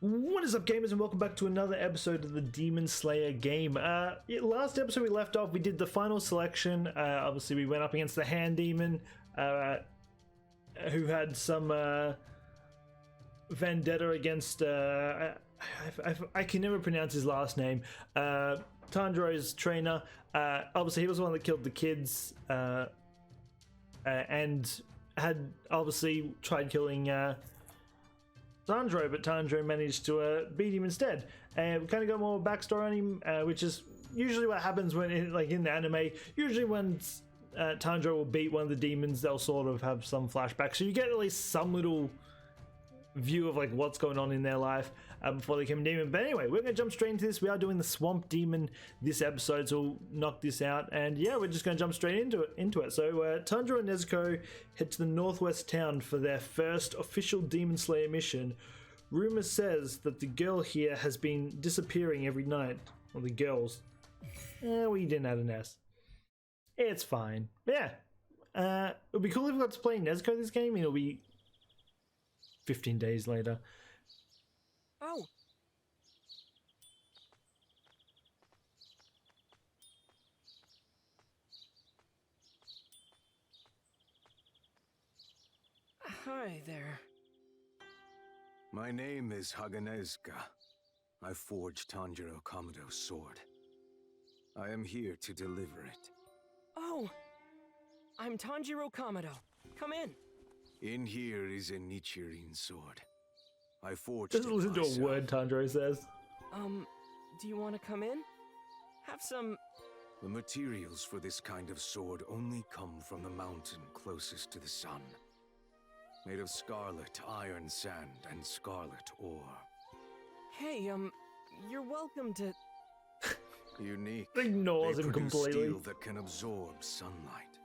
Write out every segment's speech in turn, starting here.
What is up, gamers, and welcome back to another episode of the Demon Slayer game. Last episode we left off, we did the final selection. Obviously we went up against the hand demon, who had some vendetta against I can never pronounce his last name. Tanjiro's trainer. Obviously he was the one that killed the kids, and had obviously tried killing Tanjiro, but Tanjiro managed to beat him instead. And we kind of got more backstory on him, which is usually what happens when, in the anime. Usually when Tanjiro will beat one of the demons, they'll sort of have some flashback, so you get at least some little view of like what's going on in their life before they become a demon. But anyway, we're gonna jump straight into this. We are doing the swamp demon this episode, so we'll knock this out, and yeah, we're just gonna jump straight into it. So Tanjiro and Nezuko head to the northwest town for their first official Demon Slayer mission. Rumor says that the girl here has been disappearing every night. Well, the girls, we didn't add an S. It's fine. But yeah, it would be cool if we got to play Nezuko this game. It'll be 15 days later. Oh. Hi there. My name is Haganezka. I forged Tanjiro Kamado's sword. I am here to deliver it. Oh. I'm Tanjiro Kamado. Come in. In here is a Nichirin sword. I forged Just it listen to myself. a word Tanjiro says. Do you want to come in? Have some... The materials for this kind of sword only come from the mountain closest to the sun. Made of scarlet iron sand and scarlet ore. Hey, you're welcome to... Unique. Ignores They him produce completely. steel that can absorb sunlight.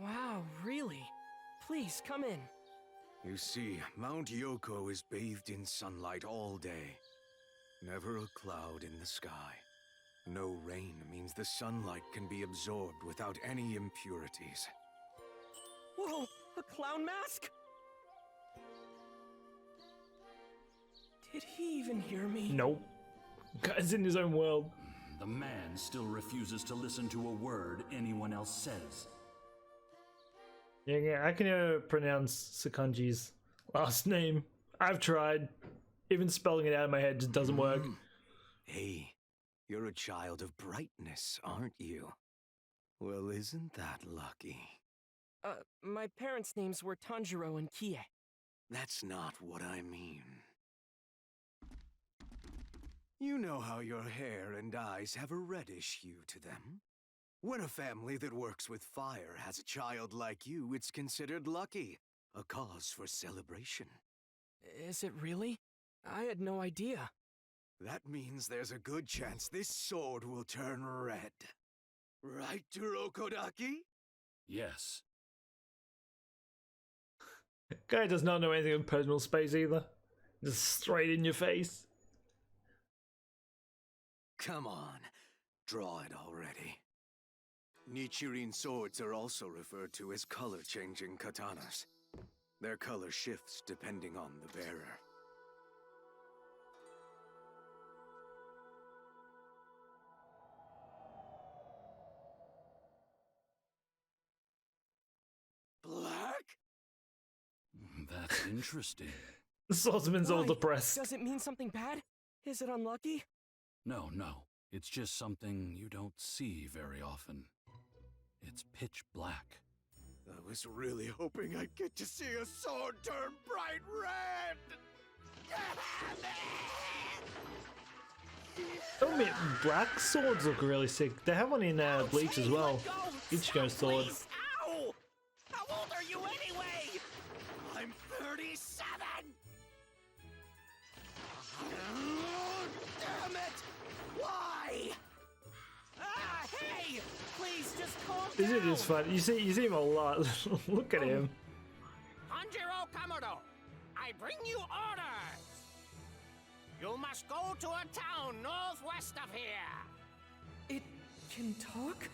Wow, really? Please, come in. You see, Mount Yoko is bathed in sunlight all day. Never a cloud in the sky. No rain means the sunlight can be absorbed without any impurities. Whoa, a clown mask? Did he even hear me? Nope. Guy's in his own world. The man still refuses to listen to a word anyone else says. Yeah, I can never pronounce Sakanji's last name. I've tried. Even spelling it out in my head just doesn't work. Hey, you're a child of brightness, aren't you? Well, isn't that lucky? My parents' names were Tanjiro and Kie. That's not what I mean. You know how your hair and eyes have a reddish hue to them? When a family that works with fire has a child like you, it's considered lucky. A cause for celebration. Is it really? I had no idea. That means there's a good chance this sword will turn red. Right, Urokodaki? Yes. Guy does not know anything of personal space either. Just straight in your face. Come on, draw it already. Nichirin swords are also referred to as color-changing katanas. Their color shifts depending on the bearer. Black? That's interesting. The swordsman's all Why? depressed. Does it mean something bad? Is it unlucky? No. It's just something you don't see very often. It's pitch black. I was really hoping I'd get to see a sword turn bright red! Oh man, black swords look really sick. They have one in Bleach as well. Ichigo's sword. Please. Ow! How old are you anyway? I'm 37! Damn it! Why? Ah, hey! Please just calm This down. is fun. You see him a lot. Look at him. Tanjiro Kamado, I bring you orders. You must go to a town northwest of here. It can talk?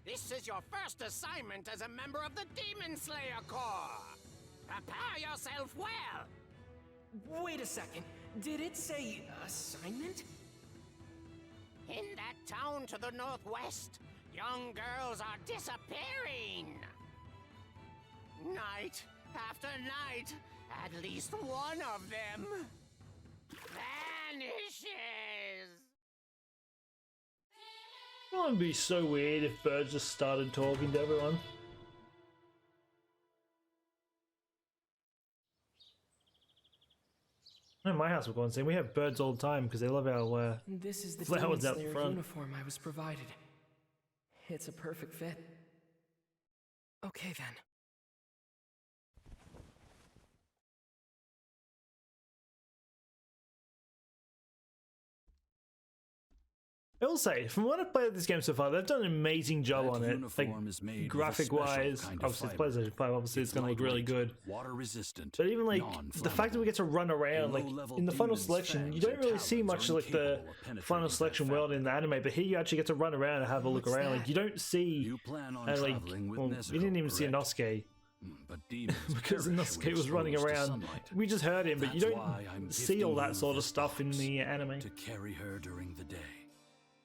This is your first assignment as a member of the Demon Slayer Corps. Prepare yourself well. Wait a second. Did it say assignment? In that town to the northwest, young girls are disappearing. Night after night, at least one of them vanishes. It would be so weird if birds just started talking to everyone. In my house, we're going to say we have birds all the time because they love our This is the flowers Demon out Slayer front. uniform I was provided. It's a perfect fit. Okay then. I will say, from what I've played this game so far, they've done an amazing job That on it. Like, uniform is made with a graphic-wise, special kind of obviously it's fiber. PlayStation 5, obviously it's going to look really lightweight, good. water resistant, But even like the fact that we get to run around, like in the final selection, you don't really see much like the final selection world in the anime, but here you actually get to run around and have a look What's around. that? Like you don't see, You plan on like, traveling with well, Nezuko, we didn't even see correct? Inosuke But demons because perish Inosuke when was running exposed to around. sunlight. We just heard him, but you That's don't why I'm see all gifting that you sort of this stuff in box the anime. to carry her during the day.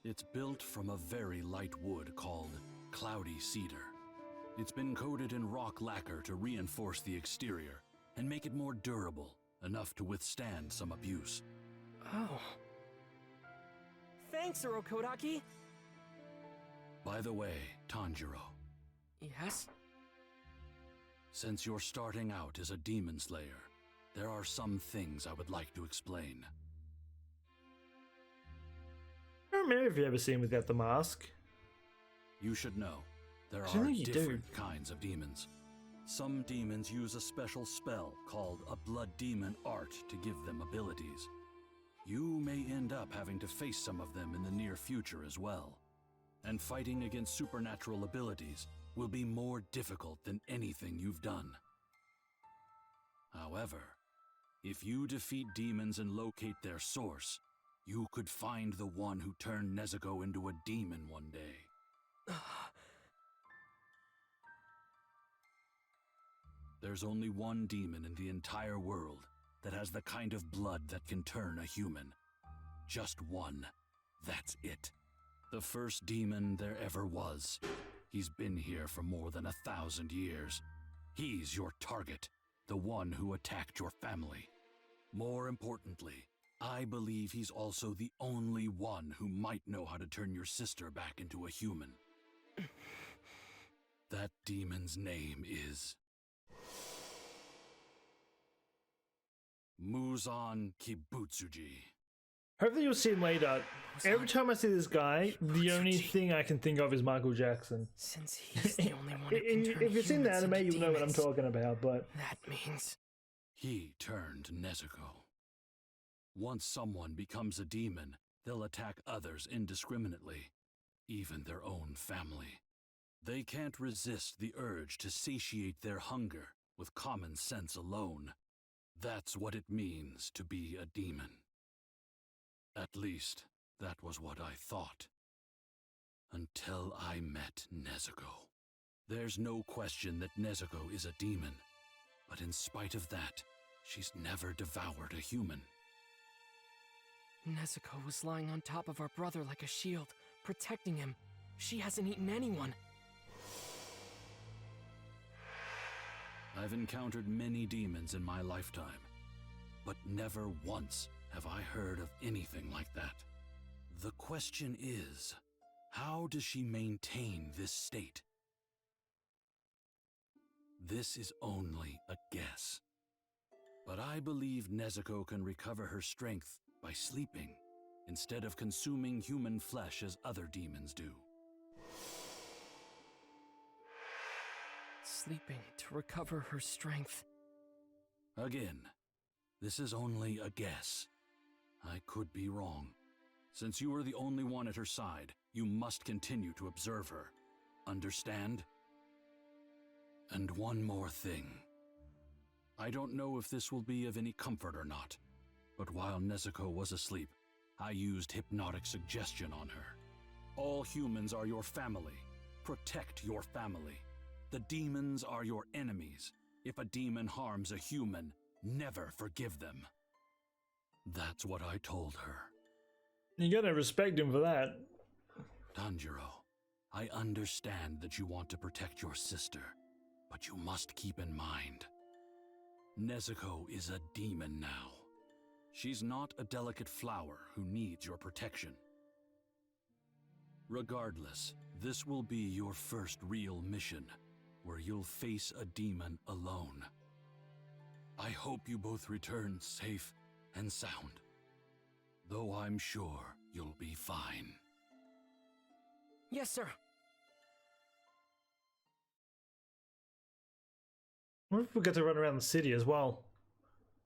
It's built from a very light wood called cloudy cedar. It's been coated in rock lacquer to reinforce the exterior and make it more durable, enough to withstand some abuse. Oh. Thanks, Urokodaki. By the way, Tanjiro, Yes? since you're starting out as a demon slayer, there are some things I would like to explain. I don't remember if you ever seen without the mask. You should know, there I don't are think you do. different kinds of demons. Some demons use a special spell called a blood demon art to give them abilities. You may end up having to face some of them in the near future as well. And fighting against supernatural abilities will be more difficult than anything you've done. However, if you defeat demons and locate their source, you could find the one who turned Nezuko into a demon one day. There's only one demon in the entire world that has the kind of blood that can turn a human. Just one. That's it. The first demon there ever was. He's been here for more than 1,000 years. He's your target, the one who attacked your family. More importantly, I believe he's also the only one who might know how to turn your sister back into a human. That demon's name is Muzan Kibutsuji. Hopefully you'll see him later. Every time I see this guy, the only thing I can think of is Michael Jackson. Since he's the only one who can turn If you've seen the humans anime, into you'll know what I'm demons, talking about, but That means... He turned Nezuko. Once someone becomes a demon, they'll attack others indiscriminately, even their own family. They can't resist the urge to satiate their hunger with common sense alone. That's what it means to be a demon. At least, that was what I thought. Until I met Nezuko. There's no question that Nezuko is a demon, but in spite of that, she's never devoured a human. Nezuko was lying on top of our brother like a shield, protecting him. She hasn't eaten anyone. I've encountered many demons in my lifetime, but never once have I heard of anything like that. The question is, how does she maintain this state? This is only a guess. But I believe Nezuko can recover her strength by sleeping, instead of consuming human flesh as other demons do. Sleeping to recover her strength. Again, this is only a guess. I could be wrong. Since you are the only one at her side, you must continue to observe her. Understand? And one more thing. I don't know if this will be of any comfort or not, but while Nezuko was asleep, I used hypnotic suggestion on her. All humans are your family. Protect your family. The demons are your enemies. If a demon harms a human, never forgive them. That's what I told her. You gotta respect him for that. Tanjiro, I understand that you want to protect your sister, but you must keep in mind, Nezuko is a demon now. She's not a delicate flower who needs your protection. Regardless, this will be your first real mission, where you'll face a demon alone. I hope you both return safe and sound, though I'm sure you'll be fine. Yes, sir. What if we get to run around the city as well?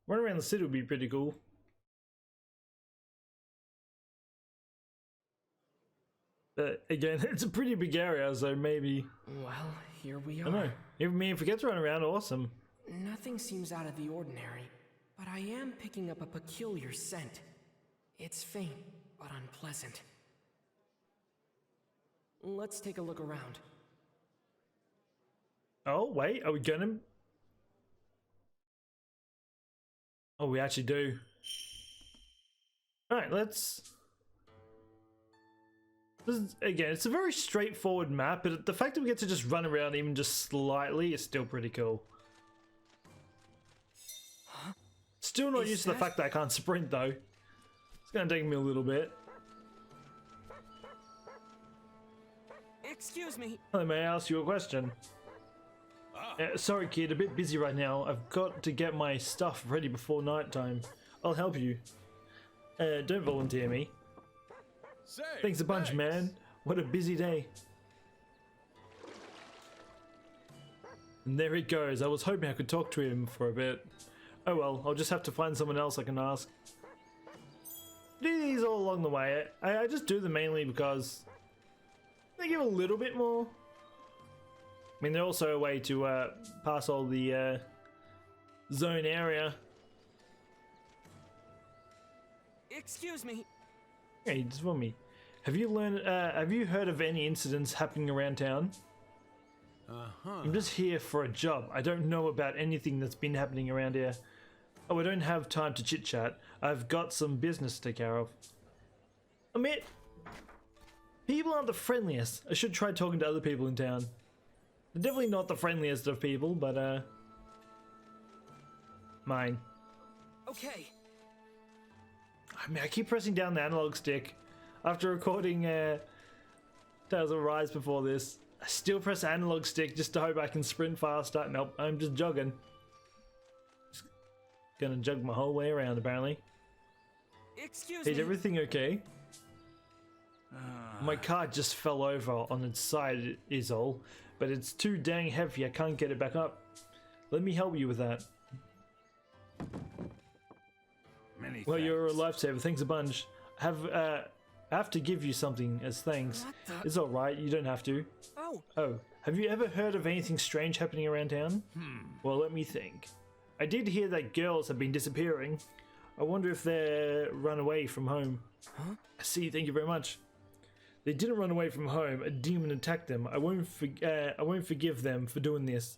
Run around the city would be pretty cool. But again, it's a pretty big area, so maybe... Well, here we I don't know. are. Even me, if we get to run around, awesome. Nothing seems out of the ordinary, but I am picking up a peculiar scent. It's faint, but unpleasant. Let's take a look around. Oh, wait, are we gonna... Oh, we actually do. Alright, let's... Again, it's a very straightforward map, but the fact that we get to just run around even just slightly is still pretty cool. Huh? Still not used to the fact that I can't sprint though. It's gonna take me a little bit. Excuse me. Hello, may I ask you a question? Sorry kid, a bit busy right now. I've got to get my stuff ready before nighttime. I'll help you. Don't volunteer me. Thanks a bunch, man. What a busy day. And there he goes. I was hoping I could talk to him for a bit. Oh well, I'll just have to find someone else I can ask. Do these all along the way. I just do them mainly because they give a little bit more. I mean, they're also a way to pass all the zone area. Excuse me. Hey, just for me. Have you heard of any incidents happening around town? I'm just here for a job. I don't know about anything that's been happening around here. Oh, I don't have time to chit chat. I've got some business to take care of. Admit, people aren't the friendliest. I should try talking to other people in town. They're definitely not the friendliest of people, but mine. Okay. I mean, I keep pressing down the analog stick. After recording Tales of Rise before this, I still press analog stick just to hope I can sprint faster. Nope, I'm just jogging. Just gonna jog my whole way around, apparently. Excuse Hey, is me. everything okay? My car just fell over on its side is all, but it's too dang heavy, I can't get it back up. Let me help you with that. Well, you're a lifesaver, thanks a bunch. I have to give you something as thanks. What the- It's alright, you don't have to. Oh, Oh, have you ever heard of anything strange happening around town? Well, let me think. I did hear that girls have been disappearing. I wonder if they're run away from home. Huh? I see, thank you very much. They didn't run away from home, a demon attacked them. I won't forgive them for doing this.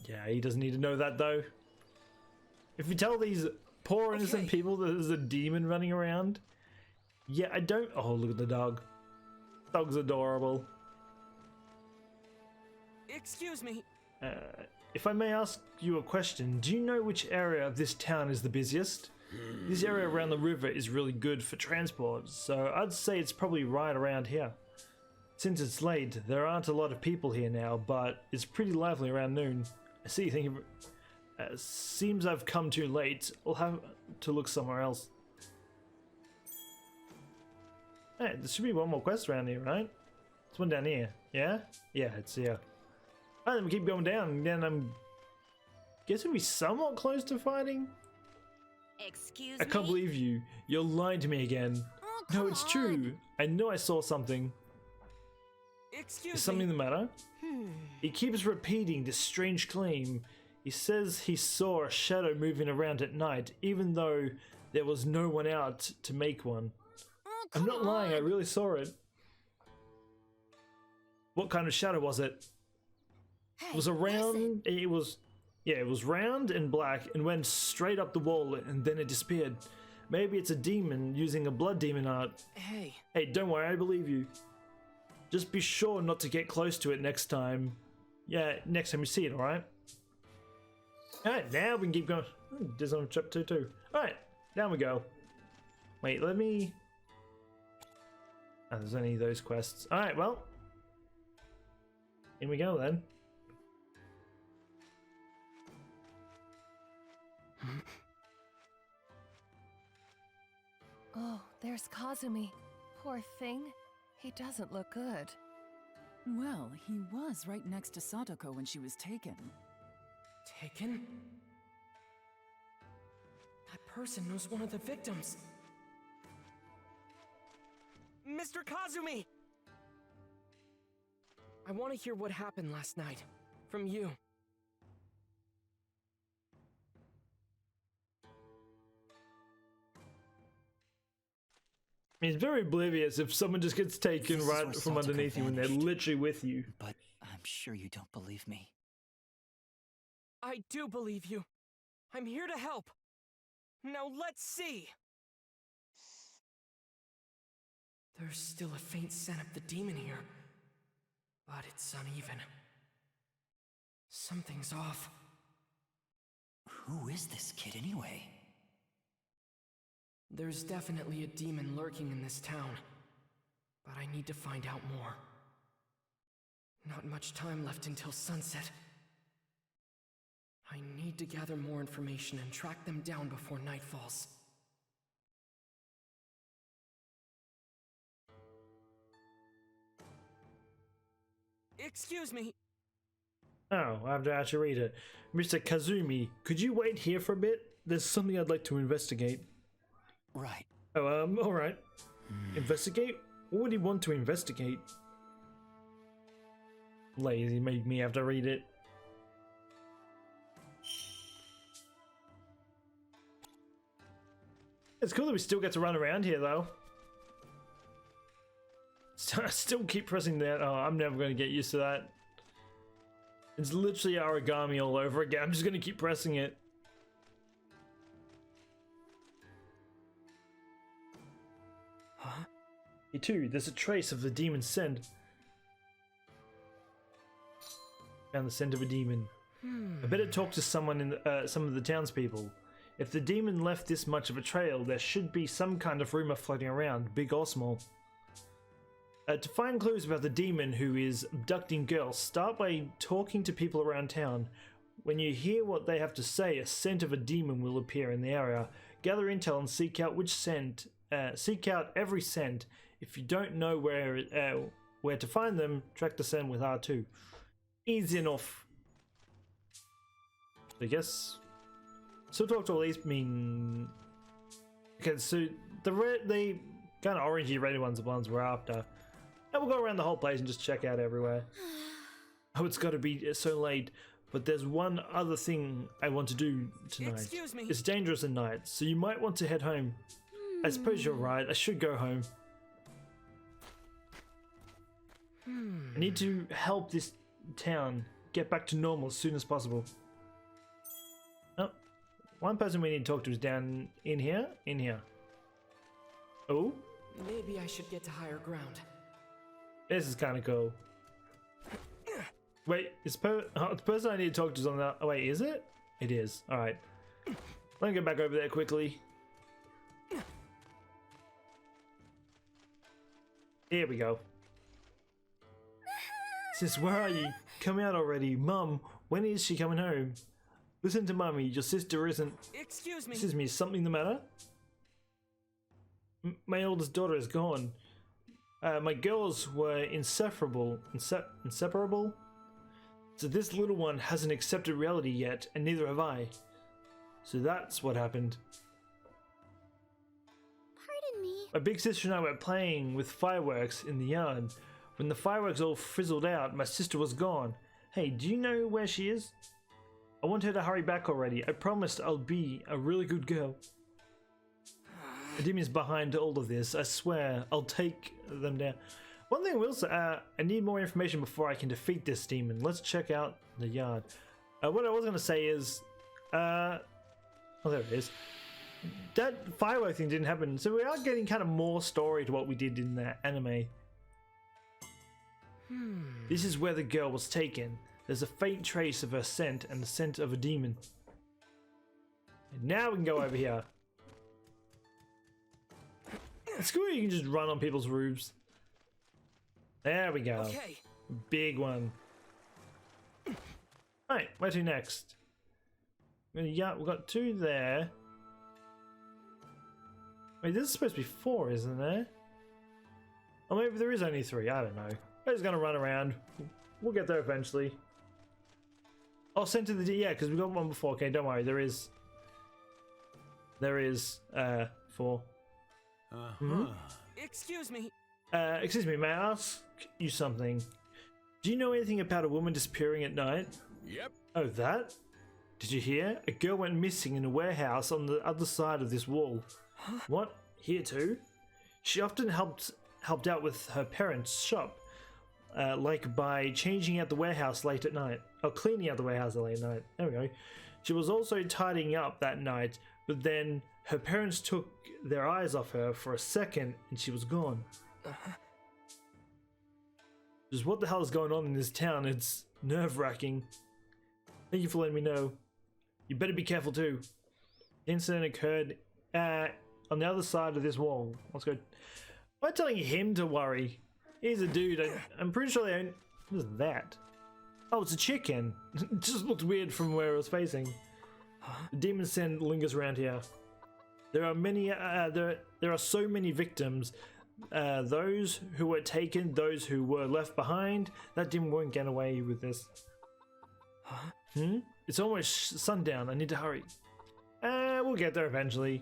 Yeah, he doesn't need to know that though. If you tell these poor innocent Okay. people that there's a demon running around, yeah, I don't. Oh, look at the dog. Dog's adorable. excuse me. If I may ask you a question, do you know which area of this town is the busiest? This area around the river is really good for transport, so I'd say it's probably right around here. Since it's late, there aren't a lot of people here now, but it's pretty lively around noon. I see, thank you. Seems I've come too late. I'll have to look somewhere else. Hey, there should be one more quest around here, right? There's one down here. Yeah? Yeah, it's here. Alright, then we keep going down, and then I'm guessing we're somewhat close to fighting? Excuse I can't me? believe you. You're lying to me again. Oh, No, come it's on. true. I know I saw something. Excuse Is something me. the matter? He keeps repeating this strange claim. He says he saw a shadow moving around at night, even though there was no one out to make one. Oh, I'm come not lying, I on. really saw it. What kind of shadow was it? Hey, It was listen. around. It was Yeah, it was round and black and went straight up the wall and then it disappeared. Maybe it's a demon using a blood demon art. Hey, Hey, don't worry, I believe you. Just be sure not to get close to it next time. Yeah, next time you see it, alright? Alright, now we can keep going. There's on chapter 2 too. Alright, down we go. Wait, let me... Oh, there's only those quests. Alright, well. In we go then. Oh, there's Kazumi. Poor thing. He doesn't look good. Well, he was right next to Sadako when she was taken. taken? That person knows one of the victims. Mr. Kazumi! I want to hear what happened last night. From you. It's very oblivious if someone just gets taken This is right where from Satoko underneath you when they're vanished. literally with you. But I'm sure you don't believe me. I do believe you. I'm here to help. Now let's see. There's still a faint scent of the demon here, but it's uneven. Something's off. Who is this kid anyway? There's definitely a demon lurking in this town, but I need to find out more. Not much time left until sunset. I need to gather more information and track them down before night falls. Excuse me. Oh, I have to actually read it. Mr. Kazumi, could you wait here for a bit? There's something I'd like to investigate. Right. Oh, alright. Investigate? What would he want to investigate? Lazy, made me have to read it. It's cool that we still get to run around here, though. So I still keep pressing that. Oh, I'm never going to get used to that. It's literally origami all over again. I'm just going to keep pressing it. Huh? Here too, there's a trace of the demon's scent. Found the scent of a demon. I better talk to someone in some of the townspeople. If the demon left this much of a trail, there should be some kind of rumor floating around, big or small. To find clues about the demon who is abducting girls, start by talking to people around town. When you hear what they have to say, a scent of a demon will appear in the area. Gather intel and seek out which scent. Seek out every scent. If you don't know where to find them, track the scent with R2. Easy enough. I guess. So talk to all these mean. Okay, so the kind of orangey red ones are the ones we're after. And we'll go around the whole place and just check out everywhere. Oh, it's got to be so late. But there's one other thing I want to do tonight. Excuse me. It's dangerous at night, so you might want to head home. I suppose you're right. I should go home. I need to help this town get back to normal as soon as possible. Oh, one person we need to talk to is down in here. In here. Oh, Maybe I should get to higher ground. this is kind of cool. Wait, the person I need to talk to is on that. Oh wait, is it? It is. All right. Let me get back over there quickly. Here we go. Sis, where are you? Come out already. Mum, when is she coming home? Listen to Mummy, your sister isn't... Excuse me. Excuse me, is something the matter? My oldest daughter is gone. My girls were inseparable. Inseparable? So this little one hasn't accepted reality yet, and neither have I. So that's what happened. Pardon me. My big sister and I were playing with fireworks in the yard. When the fireworks all fizzled out, my sister was gone. Hey, do you know where she is? I want her to hurry back already. I promised I'll be a really good girl. The demon's behind all of this. I swear, I'll take them down. One thing I will say, I need more information before I can defeat this demon. Let's check out the yard. What I was going to say is, oh, there it is. That firework thing didn't happen, so we are getting kind of more story to what we did in that anime. This is where the girl was taken. There's a faint trace of her scent and the scent of a demon. And now we can go over here. It's cool you can just run on people's roofs. There we go. Okay. Big one. Alright, where to next? Yeah, we've got 2 there. Wait, this is supposed to be 4, isn't there? Or maybe there is only 3, I don't know. We're just gonna run around. We'll get there eventually. Oh, sent to the yeah, because we got one before. Okay, don't worry, there is 4. Excuse me. Excuse me, may I ask you something? Do you know anything about a woman disappearing at night? Yep. Oh, that? Did you hear? A girl went missing in a warehouse on the other side of this wall. What? Here too? She often helped out with her parents' shop, like by changing out the warehouse late at night. Or cleaning out the warehouse late at night. There we go. She was also tidying up that night, but then her parents took their eyes off her for a second and she was gone. Just what the hell is going on in this town? It's nerve-wracking. Thank you for letting me know. You better be careful too. The incident occurred on the other side of this wall. Let's go. Why am I telling him to worry? He's a dude. I'm pretty sure they own... What is that? Oh, it's a chicken. It just looked weird from where it was facing. The demon scent lingers around here. There are many. There are so many victims. Those who were taken, those who were left behind. That demon won't get away with this. It's almost sundown. I need to hurry. We'll get there eventually.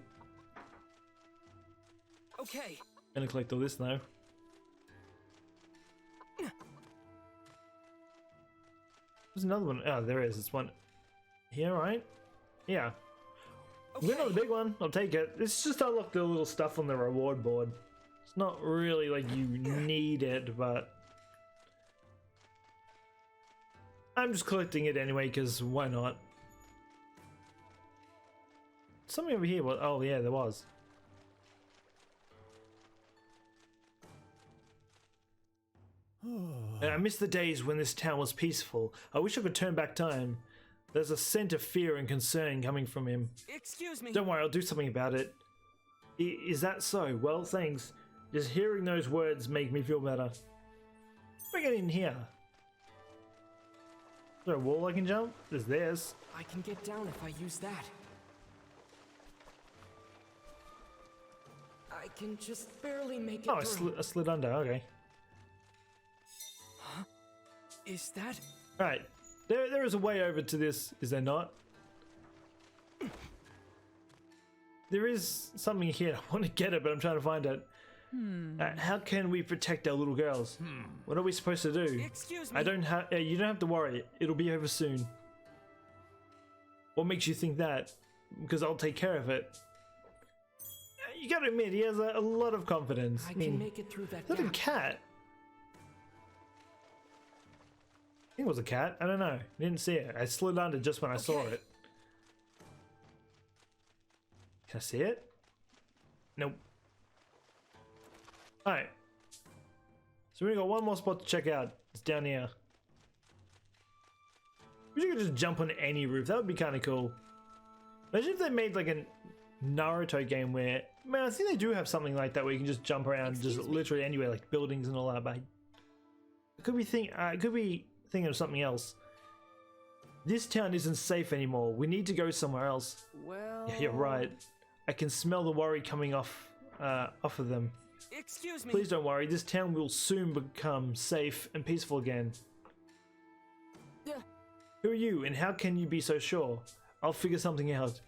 Okay. Gonna collect all this now. There's another one. Oh, there is. It's one here, right? Yeah. Okay. We're not a big one. I'll take it. It's just unlock the little stuff on the reward board. It's not really like you need it, but I'm just collecting it anyway because why not? Something over here. What? Oh yeah, there was. I miss the days when this town was peaceful. I wish I could turn back time. There's a scent of fear and concern coming from him. Excuse me. Don't worry, I'll do something about it. Is that so? Well, thanks. Just hearing those words make me feel better. Bring it in here. Is there a wall I can jump? There's this. I can get down if I use that. I can just barely make it Oh, through. I slid under. Okay. Is that? Right. There is a way over to this, is there not? There is something here. I want to get it, but I'm trying to find it. How can we protect our little girls? What are we supposed to do? Excuse me. I don't have. You don't have to worry. It'll be over soon. What makes you think that? Because I'll take care of it. You gotta admit, he has a lot of confidence. I can make it through that Is that a gap. cat? I think it was a cat. I don't know. I didn't see it. I slid under just when I saw Okay. it. Can I see it? Nope. Alright. So we got one more spot to check out. It's down here. We could just jump on any roof. That would be kind of cool. Imagine if they made like a Naruto game where... Man, I think they do have something like that where you can just jump around just literally anywhere, like buildings and all that. But it could be thinking of something else. This town isn't safe anymore. We need to go somewhere else. Well. Yeah, you're right. I can smell the worry coming off of them. Excuse me. Please don't worry. This town will soon become safe and peaceful again. Yeah. Who are you, and how can you be so sure? I'll figure something out.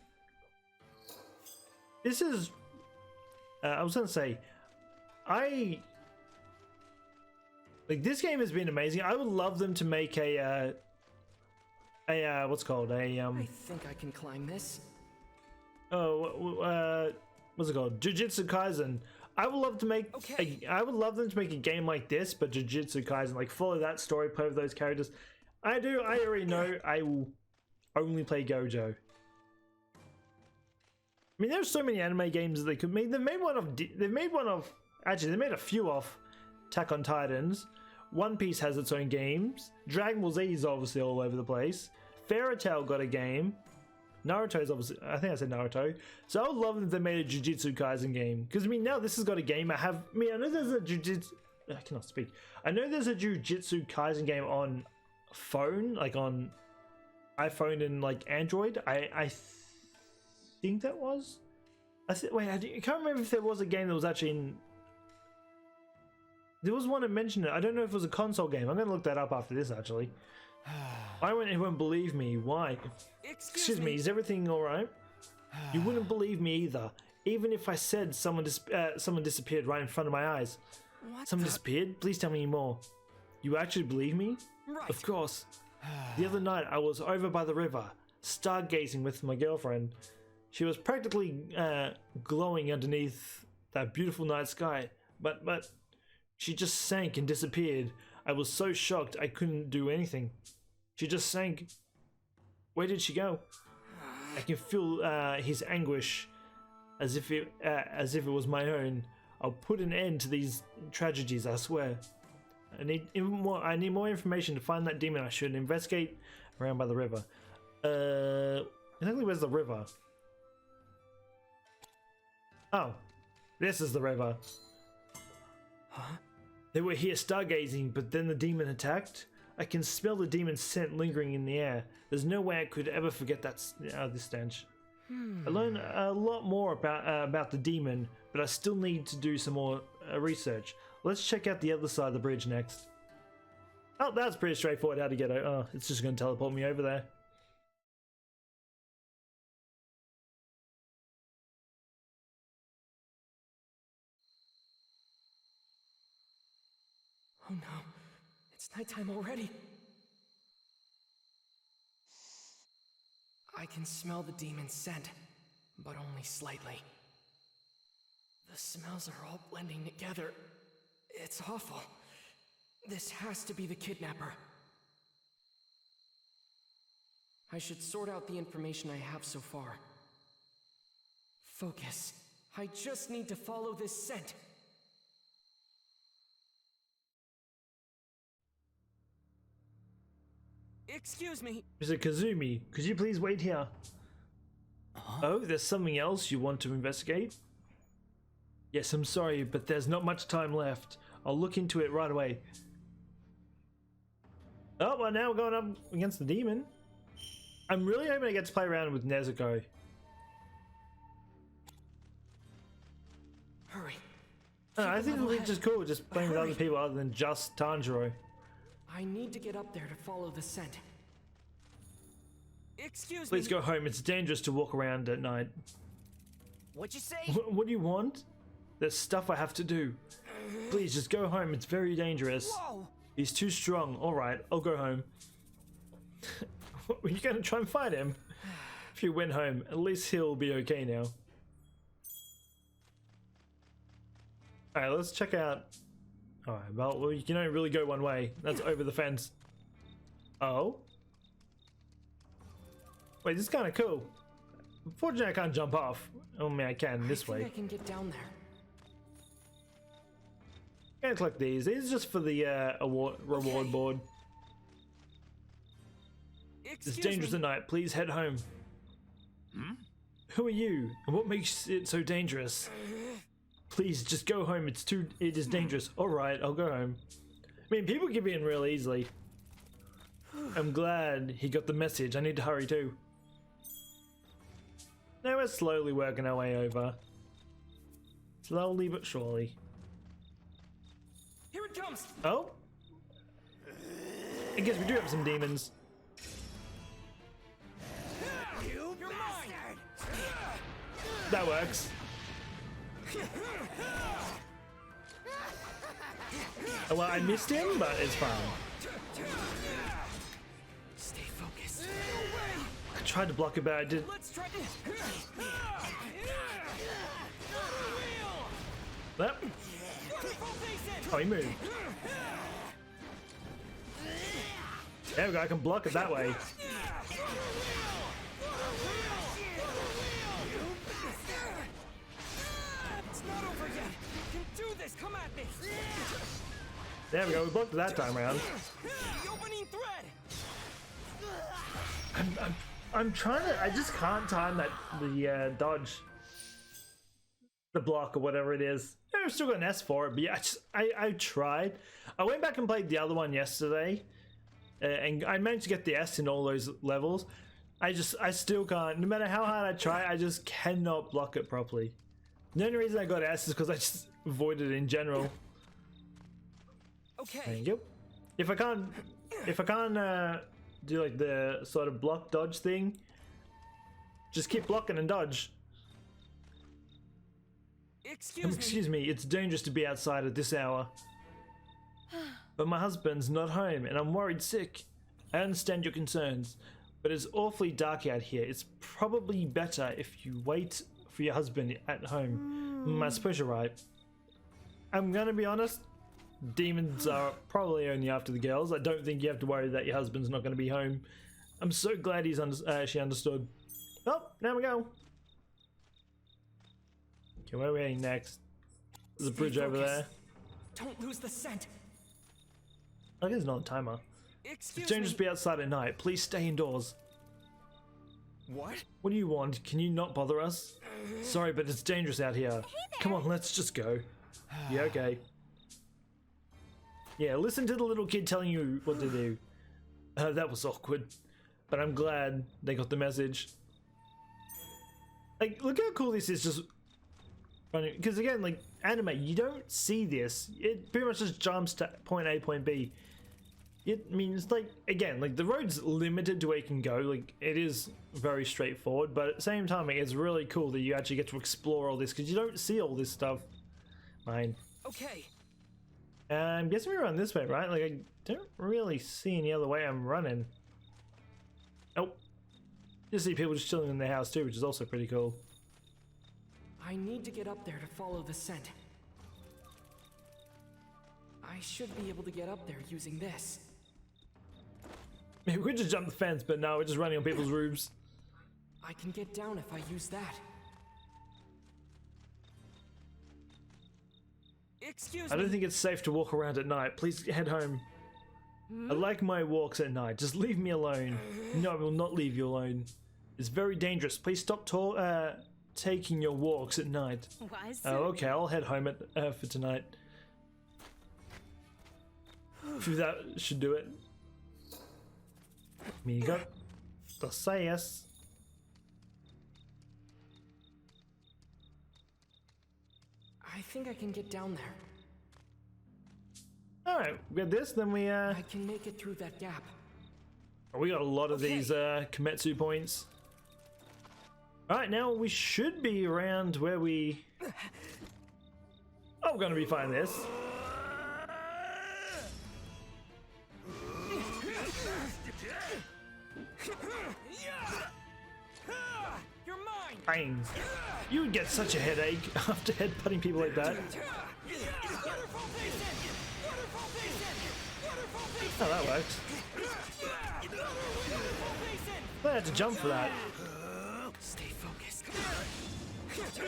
This is... I was gonna say... Like, this game has been amazing. I would love them to make what's it called? I think I can climb this. What's it called? Jujutsu Kaisen. I would love to make Okay. I would love them to make a game like this, but Jujutsu Kaisen, like follow that story, play with those characters. I already know I will only play Gojo. I mean, there's so many anime games that they could make. They've made one of. Actually, they made a few off Attack on Titans. One Piece has its own games. Dragon Ball Z is obviously all over the place. Fairy Tail got a game. Naruto is obviously. I think I said Naruto. So I would love if they made a Jujutsu Kaisen game. Because I mean, now this has got a game. I know there's a Jujutsu. I cannot speak. I know there's a Jujutsu Kaisen game on phone, like on iPhone and like Android. I think that was. Wait, I can't remember if there was a game that was actually in. There was one that mentioned it. I don't know if it was a console game. I'm gonna look that up after this. Actually, he won't believe me. Why? Excuse me. Is everything all right? You wouldn't believe me either, even if I said someone disappeared right in front of my eyes. Someone disappeared? Please tell me more. You actually believe me? Right. Of course. The other night I was over by the river, stargazing with my girlfriend. She was practically glowing underneath that beautiful night sky, but she just sank and disappeared. I was so shocked I couldn't do anything. She just sank. Where did she go? I can feel his anguish, as if it was my own. I'll put an end to these tragedies, I swear. I need more information to find that demon. I should investigate around by the river. Exactly where's the river? Oh, this is the river. Huh? They were here stargazing, but then the demon attacked. I can smell the demon's scent lingering in the air. There's no way I could ever forget this stench. I learned a lot more about the demon, but I still need to do some more research. Let's check out the other side of the bridge next. Oh, that's pretty straightforward how to get out. Oh, it's just going to teleport me over there. Oh no, it's nighttime already. I can smell the demon's scent, but only slightly. The smells are all blending together. It's awful. This has to be the kidnapper. I should sort out the information I have so far. Focus. I just need to follow this scent. Excuse me. Mr. Kazumi, could you please wait here? Oh, there's something else you want to investigate? Yes, I'm sorry, but there's not much time left. I'll look into it right away. Oh, well, now we're going up against the demon. I'm really hoping I get to play around with Nezuko. Hurry. I think it'll be just cool just playing with other people other than just Tanjiro. I need to get up there to follow the scent. Excuse me. Please go home. It's dangerous to walk around at night. What'd you say? What do you want? There's stuff I have to do. Please just go home. It's very dangerous. Whoa! He's too strong. All right, I'll go home. Are you going to try and fight him? If you went home, at least he'll be okay now. Alright, let's check out... Alright, well, you can only really go one way. That's over the fence. Oh? Wait, this is kind of cool. Unfortunately, I can't jump off. Oh, I mean, I can this way. I can get down there. Can't collect these. These are just for the reward board. It's dangerous at night. Please head home. Hmm? Who are you? And what makes it so dangerous? Please, just go home. It is dangerous. Alright, I'll go home. I mean, people give in real easily. I'm glad he got the message. I need to hurry too. Now we're slowly working our way over. Slowly but surely. Here it comes! Oh? I guess we do have some demons. You're mine! That works. Oh, well, I missed him, but it's fine. Stay focused. I tried to block it, but I did. Let's try this. Yep. Oh, he moved. There we go, I can block it that way. Come at me. There we go, we blocked it that time around. The opening thread. I'm trying to, I just can't time the dodge. The block or whatever it is. I've still got an S for it, but yeah, I tried. I went back and played the other one yesterday, and I managed to get the S in all those levels. I still can't, no matter how hard I try, I just cannot block it properly. The only reason I got S is because I just avoided it in general. Okay. Thank you. If I can't do like the sort of block dodge thing, just keep blocking and dodge. Excuse me, it's dangerous to be outside at this hour. But my husband's not home and I'm worried sick. I understand your concerns, but it's awfully dark out here. It's probably better if you wait for your husband at home. I suppose you're right. I'm gonna be honest, demons are probably only after the girls. I don't think you have to worry that your husband's not gonna be home. I'm so glad she understood. Oh, there we go. Okay, where are we heading next? There's a bridge over there. Don't lose the scent. Oh, there's not a timer. It's dangerous to be outside at night. Please stay indoors. What? What do you want? Can you not bother us? Sorry, but it's dangerous out here. Come on, let's just go. Yeah, okay. Yeah, listen to the little kid telling you what to do. That was awkward. But I'm glad they got the message. Like, look how cool this is just running. Because again, like, anime, you don't see this. It pretty much just jumps to point A, point B. It means, like, again, like, the road's limited to where you can go. Like, it is very straightforward. But at the same time, it's really cool that you actually get to explore all this. Because you don't see all this stuff. Mine. Okay. I'm guessing we run this way, right? Like, I don't really see any other way I'm running. Oh. You see people just chilling in their house too, which is also pretty cool. I need to get up there to follow the scent. I should be able to get up there using this. Maybe we could just jump the fence, but no, we're just running on people's roofs. I can get down if I use that. Excuse me. I don't think it's safe to walk around at night. Please head home. I like my walks at night. Just leave me alone. No, I will not leave you alone. It's very dangerous. Please stop taking your walks at night. Oh, okay. I'll head home for tonight. That should do it. Amigo. They'll say yes. I think I can get down there. Alright, we got this, then we I can make it through that gap. we got a lot of these Kimetsu points. Alright, now we should be around where we... Oh, we're gonna be fine this. You're mine. Bang. You would get such a headache after headbutting people like that. Oh, that worked. I had to jump for that. Stay focused.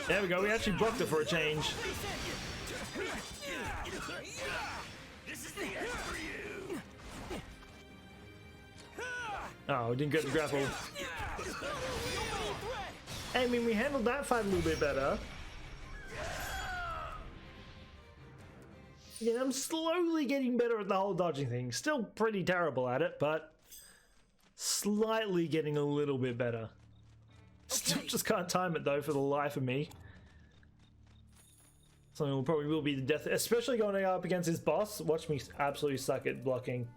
There we go, we actually blocked it for a change. Oh, we didn't get the grapple. I mean, we handled that fight a little bit better. Again, I'm slowly getting better at the whole dodging thing. Still pretty terrible at it, but slightly getting a little bit better. Still just can't time it though for the life of me. Something will probably be the death, especially going up against his boss. Watch me absolutely suck at blocking.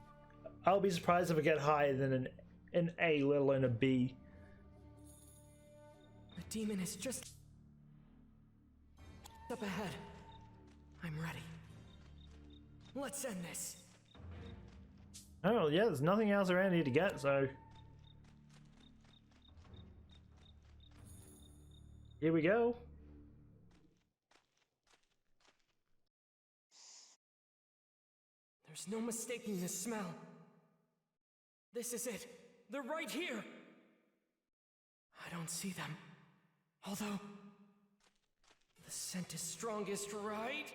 I'll be surprised if I get higher than an A, let alone a B. The demon is just up ahead. I'm ready. Let's end this. Oh yeah, there's nothing else around here to get, so here we go. There's no mistaking this smell. This is it. They're right here. I don't see them. Although the scent is strongest, right?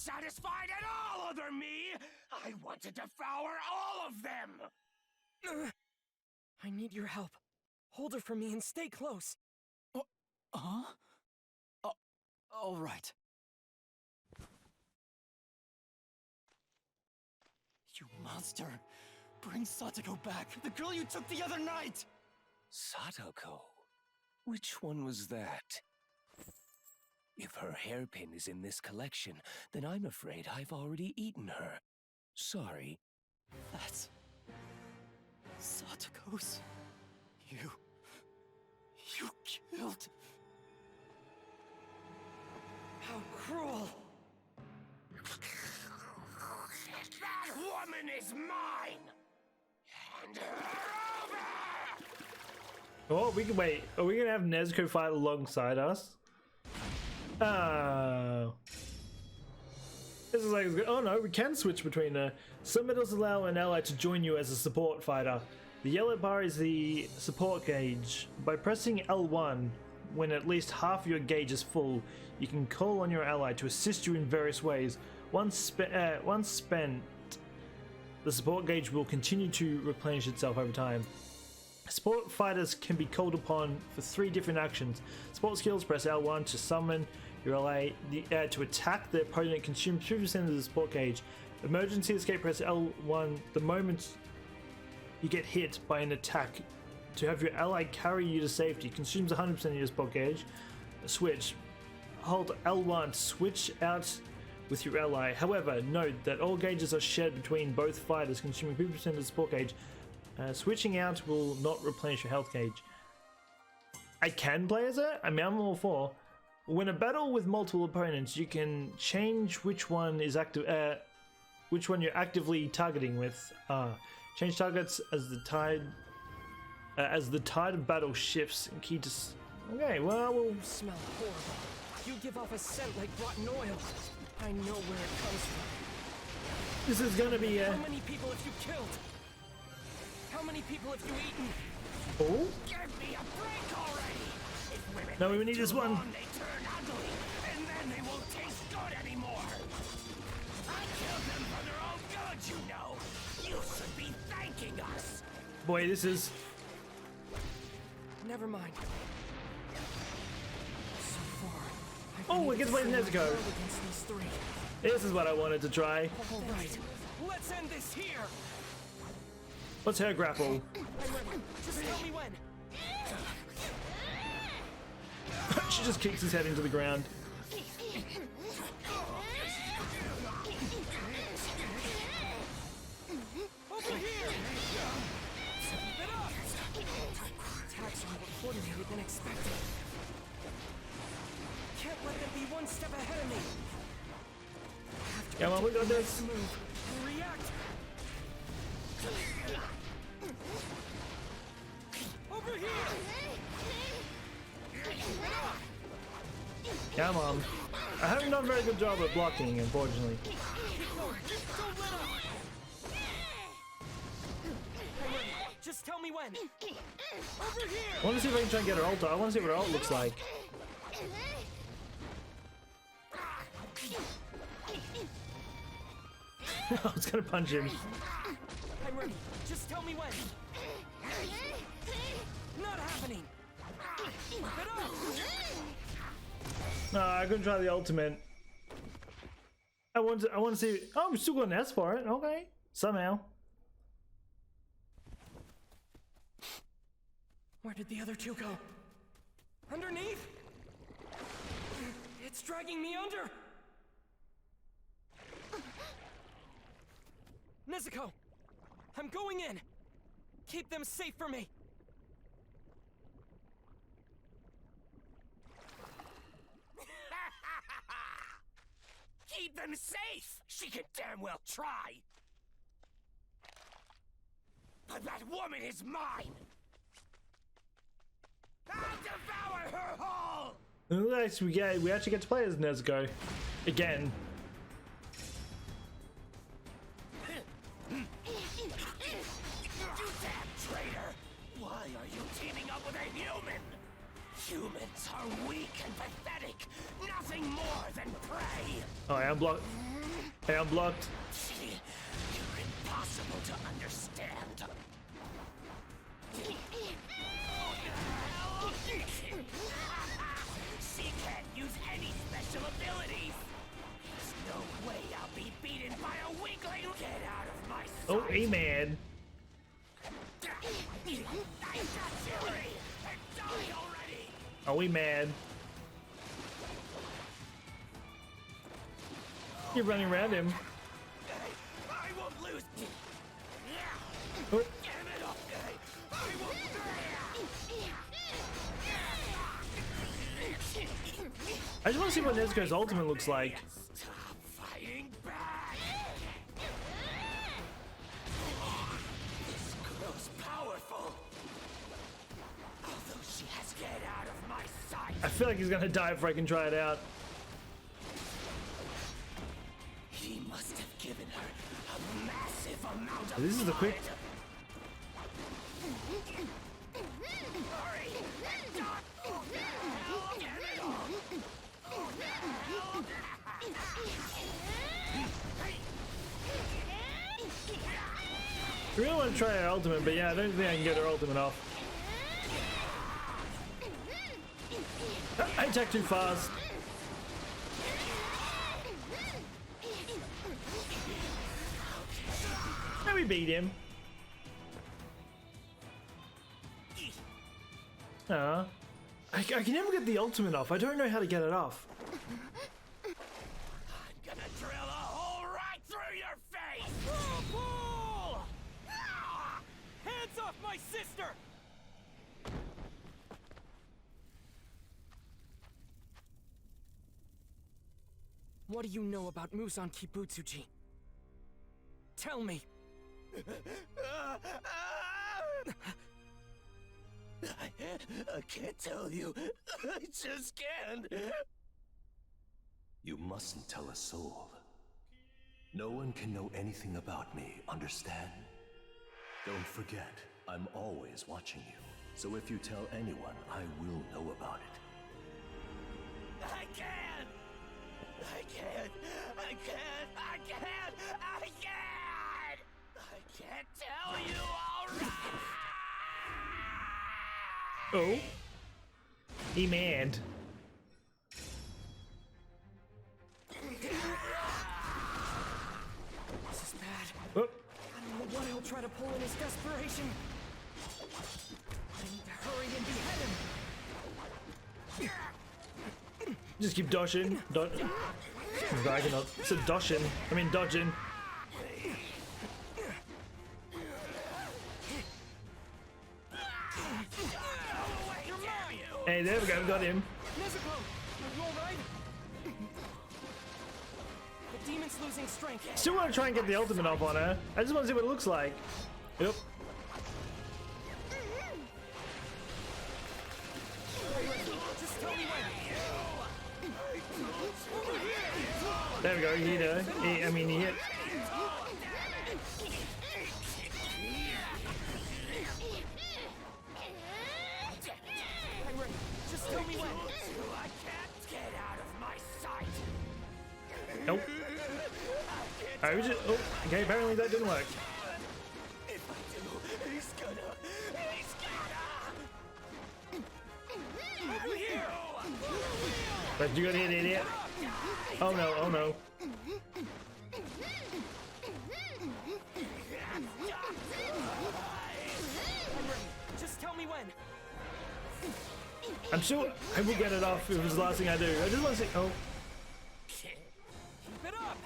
satisfied at all, other me! I want to devour all of them! I need your help. Hold her for me and stay close. Huh? All right. You monster! Bring Satoko back! The girl you took the other night! Satoko? Which one was that? If her hairpin is in this collection, then I'm afraid I've already eaten her. Sorry. That's... Satoko's... You killed... How cruel! That woman is mine! And her over! Oh, we can wait. Are we gonna have Nezuko fight alongside us? Oh. This is like, oh no, we can switch between her. Some medals allow an ally to join you as a support fighter. The yellow bar is the support gauge. By pressing L1, when at least half your gauge is full, you can call on your ally to assist you in various ways. Once spent, the support gauge will continue to replenish itself over time. Support fighters can be called upon for 3 different actions. Support skills: press L1 to summon your ally to attack the opponent, consume 2% of the support gauge. Emergency escape: press L1 the moment you get hit by an attack to have your ally carry you to safety, consumes 100% of your support gauge. Switch: hold L1 to switch out with your ally. However, note that all gauges are shared between both fighters, consuming 50% of the support gauge. Switching out will not replenish your health gauge. I can play as it? I mean, I'm all for. When a battle with multiple opponents, you can change which one is active, which one you're actively targeting with. Change targets as the tide of battle shifts. And key to. Okay, well, we'll Smell horrible. You give off a scent like rotten oil. I know where it comes from. This is gonna be. How many people have you killed? How many people have you eaten? Oh? Give me a break already! If women No, we need this one. they turn ugly, and then they won't taste good anymore! I killed them for their own good, you know! You should be thanking us! Boy, this is. Never mind. So far, I've Oh, been we get to play able Nezuko. hold against these 3. This is what I wanted to try. All right, let's end this here. What's her grapple? I'm ready. Just tell me when. She just kicks his head into the ground. Over here! Keep it up! Attacks are more coordinated than expected. Can't let them be one step ahead of me. Come on, we got this. Move. React. Over here! Come on. I haven't done a very good job at blocking, unfortunately. Don't let up! I'm ready. Just tell me when. Over here! I want to see if I can try and get her ult. I want to see what her ult looks like. I was gonna punch him. I'm ready. Just tell me when. Not happening. Keep it up. No, I couldn't try the ultimate. I want to see. Oh, I'm still going to S for it. Okay, somehow. Where did the other 2 go? Underneath? It's dragging me under. Nezuko, I'm going in. Keep them safe for me. Keep them safe! She can damn well try! But that woman is mine! I'll devour her whole! Nice, we actually get to play as Nezuko again. You damn traitor! Why are you teaming up with a human? Humans are weak and pathetic, nothing more than prey! Oh, I unblock. Hey, I'm blocked. You're impossible to understand. She can't use any special abilities. There's no way I'll be beaten by a weakling. Get out of my sight. Oh, hey, man. I got Fury. Die already. Are we mad? You're running around him. I won't lose. Oh. Give it up. I won't. I just want to see what Nezuko's ultimate looks like. Stop fighting back. This girl's powerful. Although she has get out of my sight. I feel like he's gonna die before I can try it out. He must have given her a massive amount of This is the quick. blood. Hurry! Stop! Oh, the hell? Give it all! Oh, the hell? I really want to try her ultimate, but yeah, I don't think I can get her ultimate off. I attack too fast. Now we beat him. I can never get the ultimate off. I don't know how to get it off. I'm gonna drill a hole right through your face! Sorrowful! Hands off my sister! What do you know about Muzan Kibutsuji? Tell me. I can't tell you. I just can't. You mustn't tell a soul. No one can know anything about me, understand? Don't forget, I'm always watching you. So if you tell anyone, I will know about it. I can't! I can't! I can't! I can't! I can't! I can't tell you alright! Oh. He mad. This is bad. Oh. I don't know what he'll try to pull in his desperation. I need to hurry and behead him. Just keep dodging. I said dodging. I mean dodging. Hey, there we go. Got him. Nezuko, are you alright? The demon's losing strength. Still want to try and get the ultimate off on her. I just want to see what it looks like. Yep. Just tell me when. There we go. He hit her. He hit. I'm ready. Just tell me when. I can't get out of my sight! Nope. Alright, we just. Oh, okay. Apparently that didn't work. If I do, he's gonna... Over here! But you got hit, idiot. Oh no! Oh no! I'm ready. Just tell me when. I'm sure I will get it off if it's the last thing I do. I just want to see. Oh. Keep it up.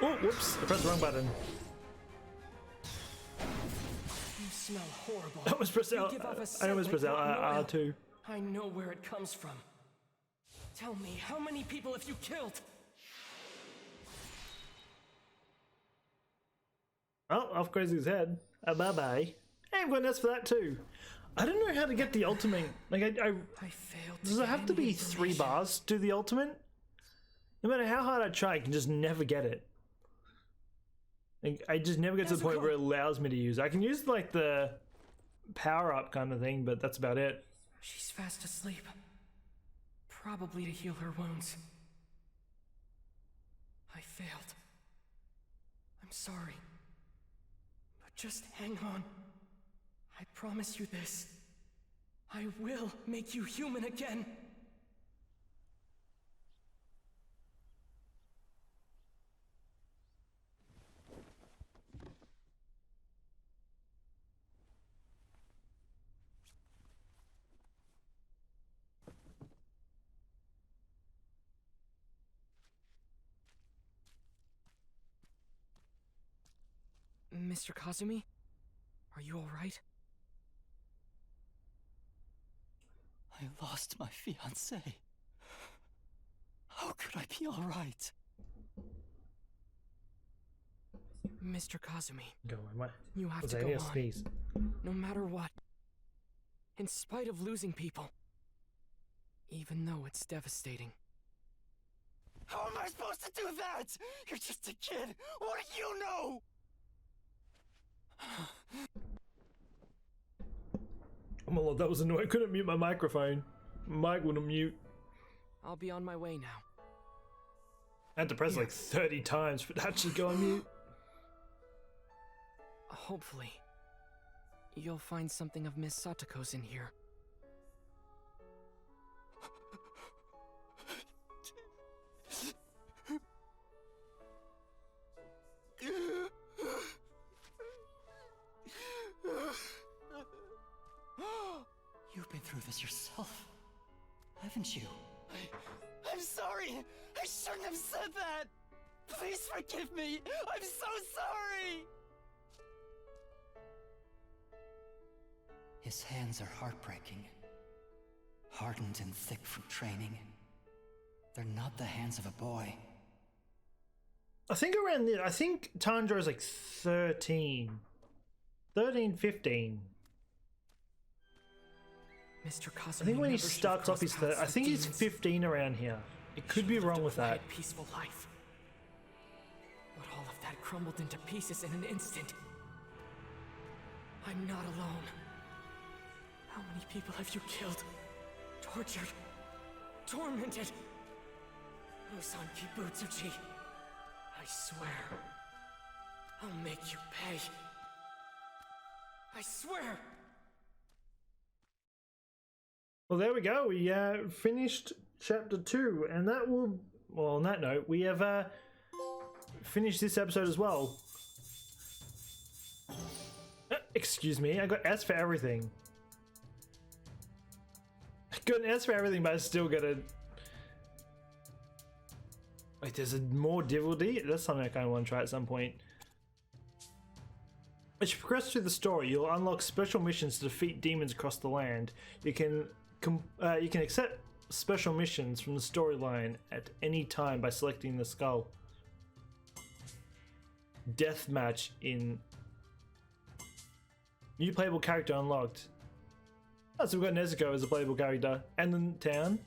Oh, whoops! I pressed the wrong button. You smell horrible. I almost pressed You L. give off a I scent almost like pressed rotten oil. R2. I know where it comes from. Tell me, how many people have you killed? Oh, off goes his head. Bye bye. Hey, I've got an S for that too. I don't know how to get the ultimate. Like, I failed. Does it have to be 3 bars to do the ultimate? No matter how hard I try, I can just never get it. Like, I just never get to the point where it allows me to use it. I can use like the power up kind of thing, but that's about it. She's fast asleep. Probably to heal her wounds. I failed. I'm sorry. But just hang on. I promise you this. I will make you human again. Mr. Kazumi? Are you alright? I lost my fiancée. How could I be alright? Mr. Kazumi, Go on, what? you have Was to I go gonna on. sneeze? No matter what. In spite of losing people. Even though it's devastating. How am I supposed to do that? You're just a kid. What do you know? Oh my lord, that was annoying. I couldn't mute my microphone. Mic wouldn't mute. I'll be on my way now. I had to press like 30 times for it to actually go on mute. Hopefully, you'll find something of Miss Satoko's in here. You've been through this yourself, haven't you? I'm sorry! I shouldn't have said that! Please forgive me! I'm so sorry! His hands are heartbreaking. Hardened and thick from training. They're not the hands of a boy. I think around there, I think Tanjiro is like 13. 13, 15. Mr. Kazumi, I think when he never should have starts off, crossed he's paths I with think he's demons. 15 around here. It could be Should have wrong lived a with that. quiet, peaceful life. But all of that crumbled into pieces in an instant. I'm not alone. How many people have you killed? Tortured? Tormented? Usan Kibutsuchi. I swear. I'll make you pay. I swear! Well, there we go. We finished chapter 2, and that will. Well, on that note, we have finished this episode as well. Excuse me, I got S for everything. I got an S for everything, but I still got a. Wait, there's a more difficulty? That's something I kind of want to try at some point. As you progress through the story, you'll unlock special missions to defeat demons across the land. You can accept special missions from the storyline at any time by selecting the skull. Deathmatch in new playable character unlocked. Oh, so we've got Nezuko as a playable character, and the town.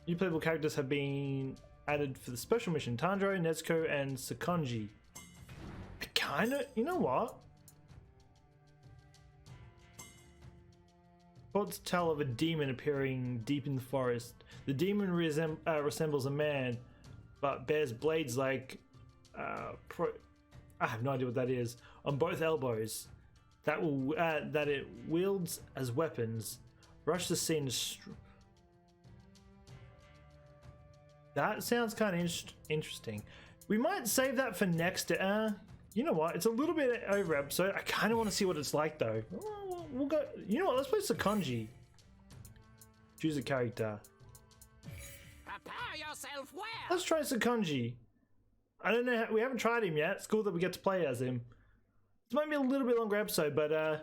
New playable characters have been added for the special mission: Tanjiro, Nezuko, and Sakonji. I kinda, you know what? Reports tell of a demon appearing deep in the forest. The demon resembles a man, but bears blades like I have no idea what that is, on both elbows. That it wields as weapons. Rush the scene. That sounds kind of interesting. We might save that for next. You know what? It's a little bit over episode. I kind of want to see what it's like though. We'll go. You know what? Let's play Sakonji. Choose a character. Prepare yourself well. Let's try Sakonji. I don't know. We haven't tried him yet. It's cool that we get to play as him. This might be a little bit longer episode, but I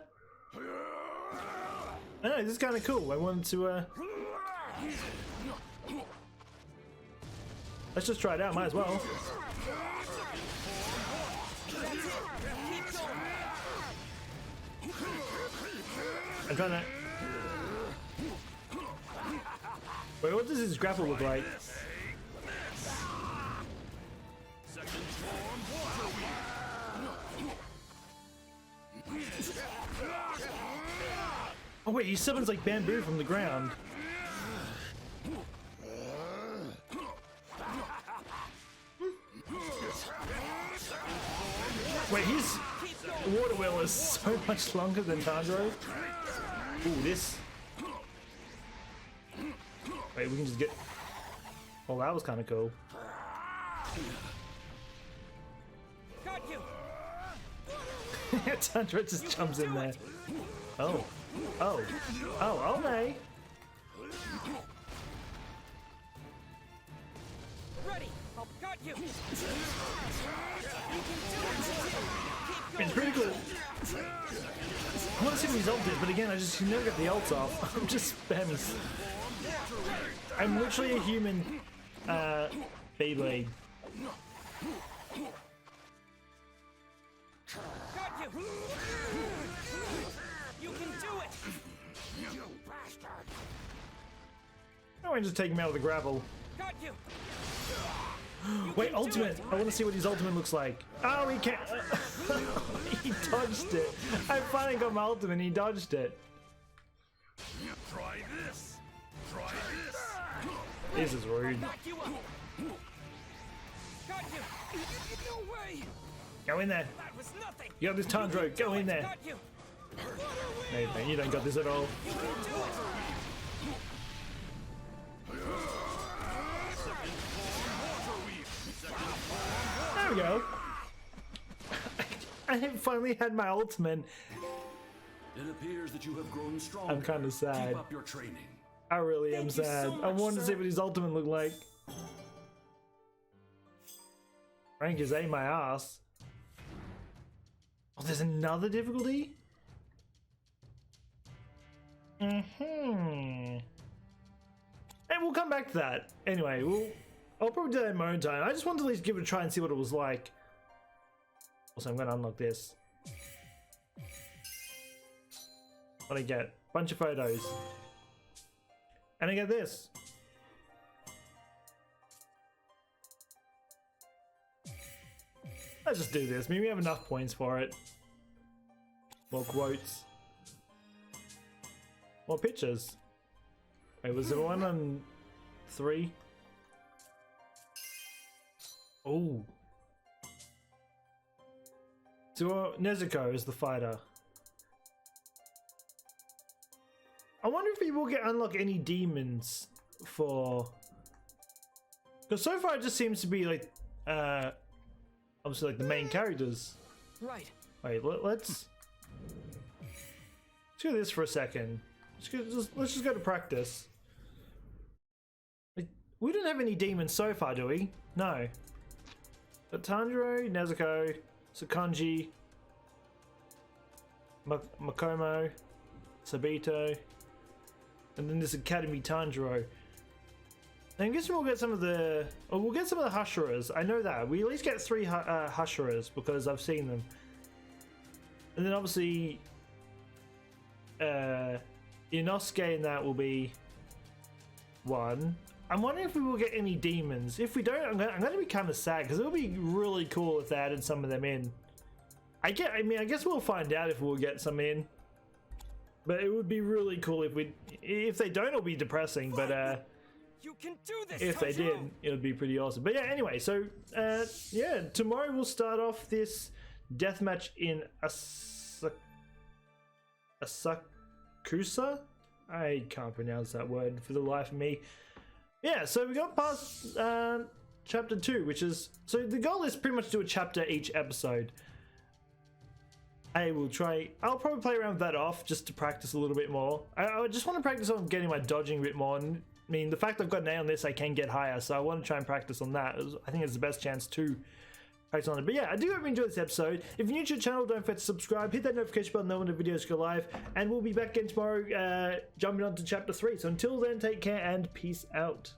know this is kind of cool. I wanted to. Let's just try it out. Might as well. I'm trying to. Wait, what does his grapple look like? Oh wait, he summons like bamboo from the ground. Wait, his water wheel is so much longer than Tanjiro. Ooh, this. Wait, we can just get. Oh, that was kind of cool. Got you. Tanjiro just jumps in there. Oh. Oh. Oh, okay. Ready. Got you. It's pretty cool. I want to see what his ult is, but again, I just never get the ult off. I'm just spamming. I'm literally a human Beyblade. Got you. You can do it. You bastard. I want to just take him out of the gravel. Got you. Wait, ultimate! I want to see what his ultimate looks like. Oh, he can't. He dodged it. I finally got my ultimate and he dodged it. Try this. Try this. This is rude. Knock you up. Got you. No way. Go in there. That was nothing. You got this, Tanjiro. Go in there. Got you. Hey, man, you don't got this at all. You can do it. There we go. I finally had my ultimate. It appears that you have grown strong. I'm kind of sad. Keep up your training. I really am sad. I wanted to see what his ultimate looked like. Rank is A my ass. Oh, there's another difficulty? And we'll come back to that. Anyway, I'll probably do that in my own time. I just wanted to at least give it a try and see what it was like. Also, I'm going to unlock this. What do I get? Bunch of photos. And I get this. Let's just do this. Maybe we have enough points for it. More quotes. More pictures. Wait, was there one on 3? Oh. So Nezuko is the fighter. I wonder if people get unlock any demons for. Because so far it just seems to be like, obviously like the main characters. Right. Wait, let's do this for a second. Let's just go to practice. Like, we don't have any demons so far, do we? No. But Tanjiro, Nezuko, Sakanji, Makomo, Sabito, and then this Academy Tanjiro. And I guess we'll get some of the. Oh, we'll get some of the Hashiras. I know that. We at least get 3 Hashiras because I've seen them. And then obviously, Inosuke and that will be 1. I'm wondering if we will get any demons. If we don't, I'm going to be kind of sad because it would be really cool if they added some of them in. I guess we'll find out if we'll get some in. But it would be really cool if they don't, it'll be depressing. But You can do this, if they did, it would be pretty awesome. But yeah, anyway, so yeah, tomorrow we'll start off this deathmatch in Asakusa. I can't pronounce that word for the life of me. Yeah, so we got past chapter 2, which is so the goal is pretty much to do a chapter each episode. I'll probably play around with that off just to practice a little bit more. I just want to practice on getting my dodging a bit more. And, I mean, the fact I've got an A on this, I can get higher, so I want to try and practice on that. I think it's the best chance to practice on it. But yeah, I do hope you enjoyed this episode. If you're new to the channel, don't forget to subscribe, hit that notification bell, know when the videos go live, and we'll be back again tomorrow, jumping on to chapter 3. So until then, take care and peace out.